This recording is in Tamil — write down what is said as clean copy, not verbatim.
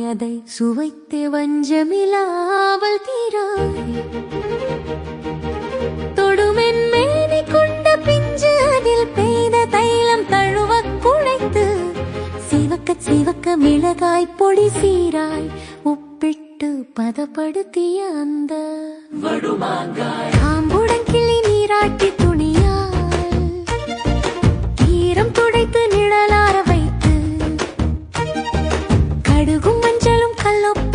அதை சுவைத்து வஞ்சமிலாவல் தீராய் தொடுமென் மேனி கொண்ட பிஞ்சு அதில் பெய்த தைலம் தழுவ குழைத்து சிவக்க சிவக்க மிளகாய் பொடி சீராய் உப்பிட்டு பதப்படுத்திய அந்த காம்புடன் கிளி நீராட்டி துணியால் ஈரம் துடைத்து நிழலார வைத்து கடுகும் மஞ்சளும் கல்லொப்ப